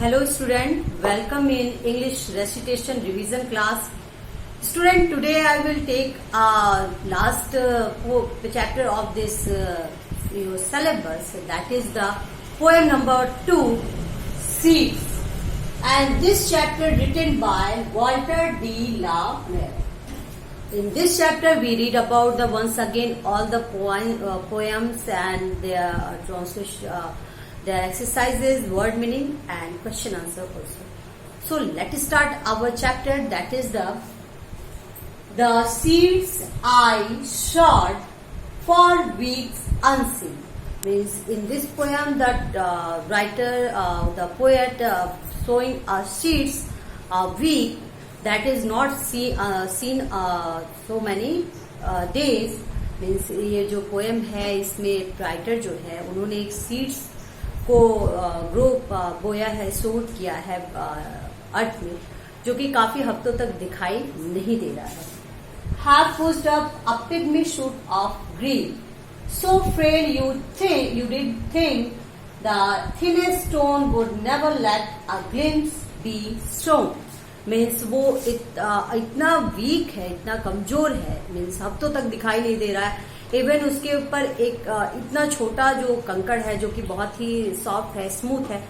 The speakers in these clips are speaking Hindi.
Hello student, welcome in English recitation revision class. Student, today I will take last chapter of this syllabus, that is the poem number 2, Seeds. And this chapter written by Walter D. La Mere. In this chapter we read about once again all the poems and their translation, their exercises, word meaning and question answer also. So let's start our chapter, that is the seeds I shod for weeks unseen. Means in this poem that the poet sowing seeds a week that is not seen so many days. Means ये जो पोएम है इसमें राइटर जो है उन्होंने एक सीड्स को ग्रो बोया है, सोट किया है अर्थ में, जो कि काफी हफ्तों तक दिखाई नहीं दे रहा है. Have pushed up a pygmy shoot of green, so frail you did think the thinnest stone would never let a glimpse be shown. Means वो इतना वीक है, इतना कमजोर है, मीन्स हफ्तों तक दिखाई नहीं दे रहा है. इवन उसके ऊपर एक इतना छोटा जो कंकड़ है जो कि बहुत ही सॉफ्ट है, स्मूथ है,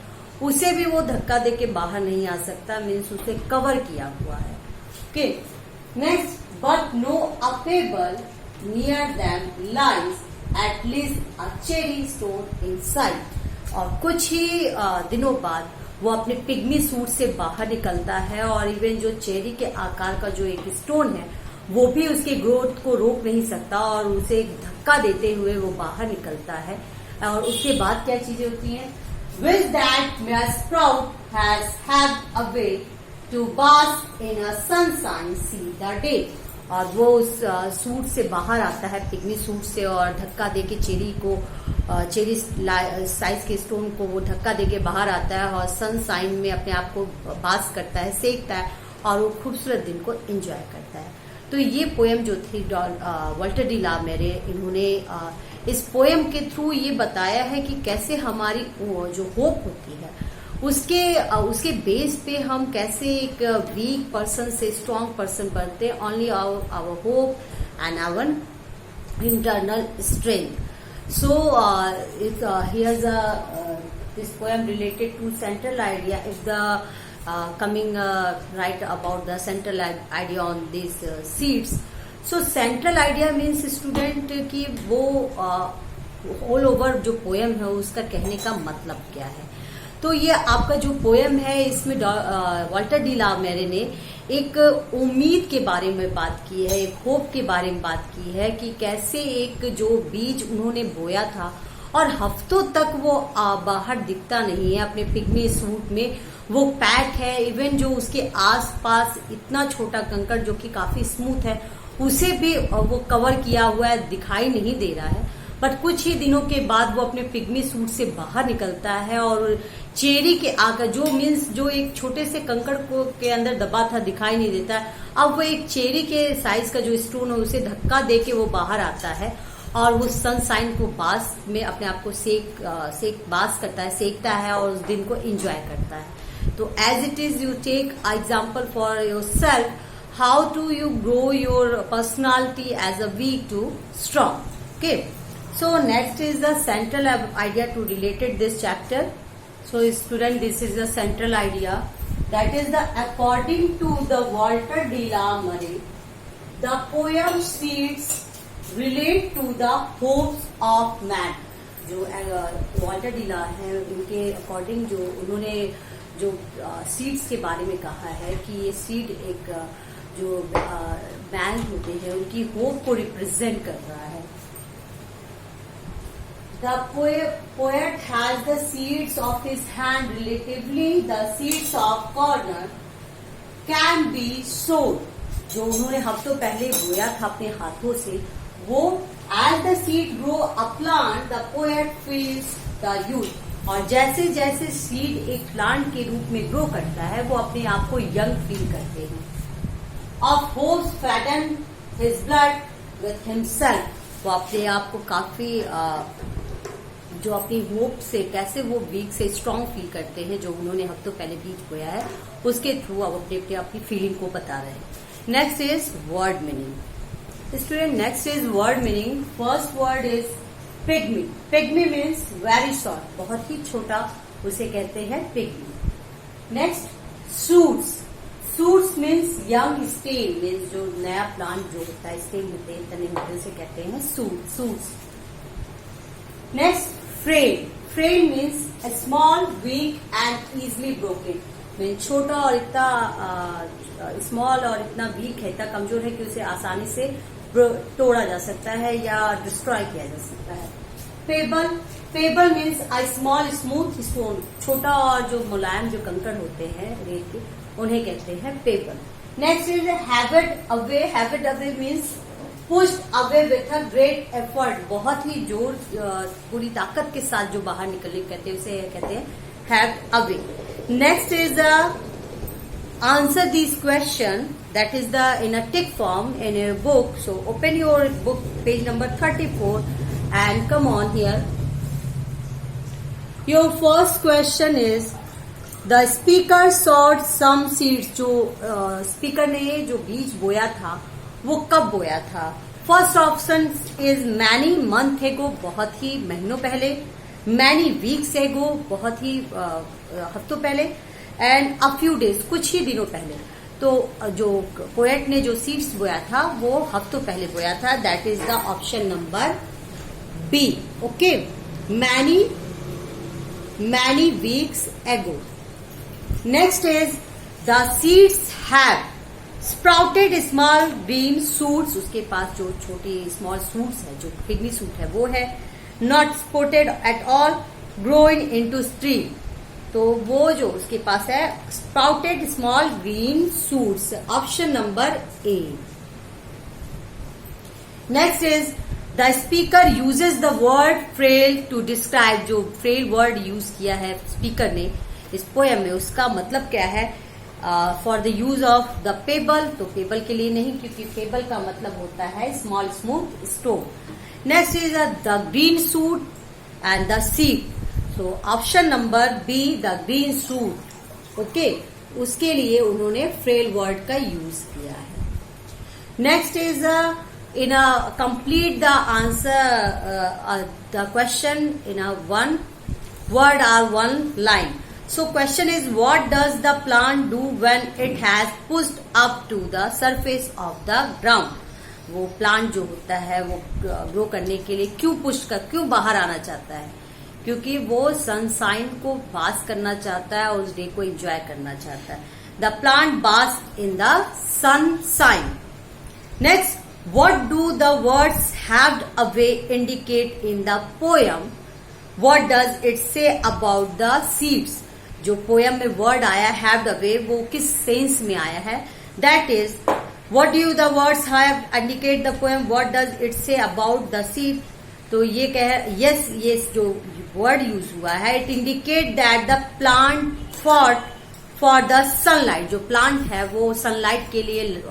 उसे भी वो धक्का दे के बाहर नहीं आ सकता. मीन्स उसे कवर किया हुआ है. Okay, next, but no a pebble near them lies at least a cherry stone inside. और कुछ ही दिनों बाद वो अपने पिग्मी सूट से बाहर निकलता है और इवन जो चेरी के आकार का जो एक स्टोन है वो भी उसके ग्रोथ को रोक नहीं सकता और उसे एक धक्का देते हुए वो बाहर निकलता है. और उसके बाद क्या चीजें होती हैं? With that mere sprout has had a way to bask in a sunshine see the day. और वो उस सूट से बाहर आता है, पिग्मी सूट से, और धक्का देके चेरी साइज के स्टोन को वो धक्का देके बाहर आता है और सनशाइन में अपने आप को बास करता है, सेकता है और वो खूबसूरत दिन को एंजॉय करता है. तो ये पोएम जो थी वाल्टर डी ला मेरे, इन्होंने इस पोएम के थ्रू ये बताया है कि कैसे हमारी जो होप होती है उसके बेस पे हम कैसे एक वीक पर्सन से स्ट्रांग पर्सन बनते हैं. Only our hope and our internal strength. So here's this poem related to central idea. If the coming right about the central idea on these seeds. So central idea means student कि वो all over जो poem है उसका कहने का मतलब क्या है. तो ये आपका जो पोएम है इसमें वाल्टर डी ला मेरे ने एक उम्मीद के बारे में बात की है, एक होप के बारे में बात की है कि कैसे एक जो बीज उन्होंने बोया था और हफ्तों तक वो बाहर दिखता नहीं है अपने पिग्मी सूट में, वो पैक है. इवन जो उसके आसपास इतना छोटा कंकड़ जो कि काफी स्मूथ है उसे भी वो कवर किया हुआ है, दिखाई नहीं दे रहा है. बट कुछ ही दिनों के बाद वो अपने पिग्मी सूट से बाहर निकलता है और चेरी के आकर जो मीन्स जो एक छोटे से कंकड़ को के अंदर दबा था, दिखाई नहीं देता है, अब वो एक चेरी के साइज का जो स्टोन है उसे धक्का दे के वो बाहर आता है और वो सनशाइन को बास में अपने आप को बास करता है, सेकता है और उस दिन को एंजॉय करता है. तो as it is you take example for your self, how to you grow your personality as a weak to strong. Okay, so next is the central idea to related this chapter. So student, this is the central idea, that is the according to the Walter de la Mare the poem seeds relate to the hopes of man. जो वाल्टर डी ला है उनके अकॉर्डिंग जो उन्होंने जो सीड्स के बारे में कहा है कि ये सीड एक जो मैन होते हैं उनकी होप को रिप्रेजेंट कर रहा है. The poet has the seeds of his hand relatively the seeds of corner can be sown. जो उन्होंने हफ्तों पहले बोया था अपने हाथों से, वो as the seed grow a plant the poet feels the youth. और जैसे जैसे सीड एक प्लांट के रूप में ग्रो करता है वो अपने आप को यंग फील करते हैं. Of hopes fatten his blood with himself. वो अपने आप को काफी जो अपनी होप से कैसे वो वीक से स्ट्रांग फील करते हैं, जो उन्होंने हफ्तों पहले बीज बोया है, उसके थ्रू अब अपनी फीलिंग को बता रहे हैं। Next is word meaning. Student, next is word meaning. First word is pygmy. Pygmy means very short, बहुत ही छोटा, उसे कहते हैं pygmy. Next shoots. Shoots means young stem, means जो नया प्लांट जो होता है, स्टेम होते हैं, तने होते हैं, उसे कहते हैं shoots. Next frail. Frail means a small, weak and easily broken। Means छोटा और इतना स्मॉल और इतना वीक है, इतना कमजोर है कि उसे आसानी से तोड़ा जा सकता है या डिस्ट्रॉय किया जा सकता है। Payable. Payable means a small smooth stone। छोटा और जो मुलायम जो कंकड़ होते हैं रेत के, उन्हें कहते हैं pebble. Next is heaved away. Heaved away means pushed away with a great effort. बहुत ही जोर, पूरी ताकत के साथ जो बाहर निकलने कहते हैं, उसे कहते हैं have away. Next is answer this question, that is the in a tick form in your book. So open your book, page number 34 and come on here. Your first question is the speaker sowed some seeds. जो स्पीकर ने जो बीज बोया था वो कब बोया था? First option is many month ago, बहुत ही महीनों पहले। मैनी वीक्स एगो, बहुत ही हफ्तों पहले। एंड अ फ्यू डेज, कुछ ही दिनों पहले। तो जो पोएट ने जो सीड्स बोया था वो हफ्तों पहले बोया था। That is the option number B. Okay, many weeks ago. Next is the seeds have sprouted small green shoots. उसके पास जो छोटी स्मॉल सूट्स है, जो पिग्मी सूट है, वो है। Not sprouted at all, growing into stream. तो वो जो उसके पास है sprouted small green shoots, option number A. Next is the speaker uses the word frail to describe. जो फ्रेल वर्ड यूज किया है स्पीकर ने इस पोएम में, उसका मतलब क्या है? For the use of the pebble. तो पेबल के लिए नहीं, क्योंकि पेबल का मतलब होता है small smooth stone. Next is the green shoot and the seed. So option number B, the green shoot. Okay, उसके लिए उन्होंने फ्रेल वर्ड का यूज किया है। Next is in a complete the answer the question in a one word or one line. So question is, what does the plant do when it has pushed up to the surface of the ground? वो प्लांट जो होता है वो ग्रो करने के लिए क्यों बाहर आना चाहता है? क्योंकि वो सनशाइन को बास्क करना चाहता है और उस डे को एंजॉय करना चाहता है। The plant bask in the sunshine. Next, what do the words have away indicate in the poem? What does it say about the seeds? जो पोयम में वर्ड आया हैव अवे, वो किस सेंस में आया है? That is, what do the words have indicate the poem, what does it say about the seed? तो ये कह यस जो वर्ड यूज हुआ है, it indicate that the plant for the sunlight. जो प्लांट है वो सनलाइट के लिए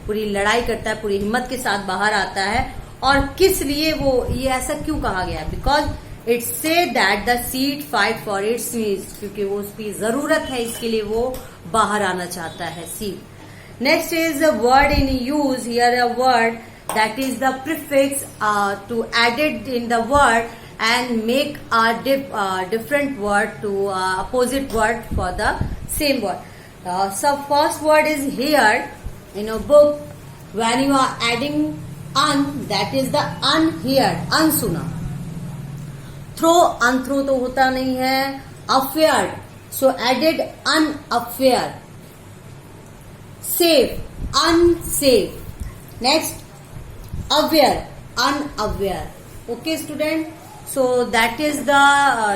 पूरी लड़ाई करता है, पूरी हिम्मत के साथ बाहर आता है। और किस लिए वो ये ऐसा क्यों कहा गया? Because it say that the seed fight for its needs, क्योंकि वो उसकी जरूरत है, इसके लिए वो बाहर आना चाहता है seed. Next is a word in use here, a word that is the prefix to added in the word and make a different word to opposite word for the same word. So first word is here in a book. When you are adding un, that is the unheard, अनसुना। थ्रो, अनथ्रो तो होता नहीं है। Afraid, so added unafraid. Safe, unsafe. Next, aware, unaware. Okay student, so that is the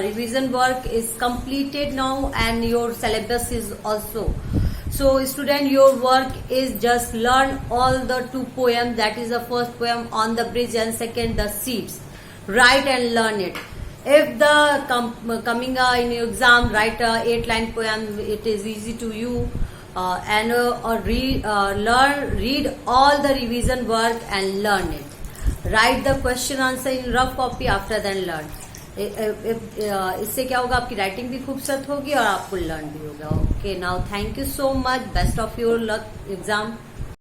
revision work is completed now and your syllabus is also. So student, your work is just learn all the two poems, that is the first poem On the Bridge and second The Seeds. Write and learn it. If the coming in your exam, write a 8-line poem, it is easy to you. And read all the revision work and learn it. Write the question answer in rough copy, after then learn. इससे क्या होगा, आपकी राइटिंग भी खूबसूरत होगी और आपको लर्न भी होगा. Okay, now thank you so much. Best of your luck exam.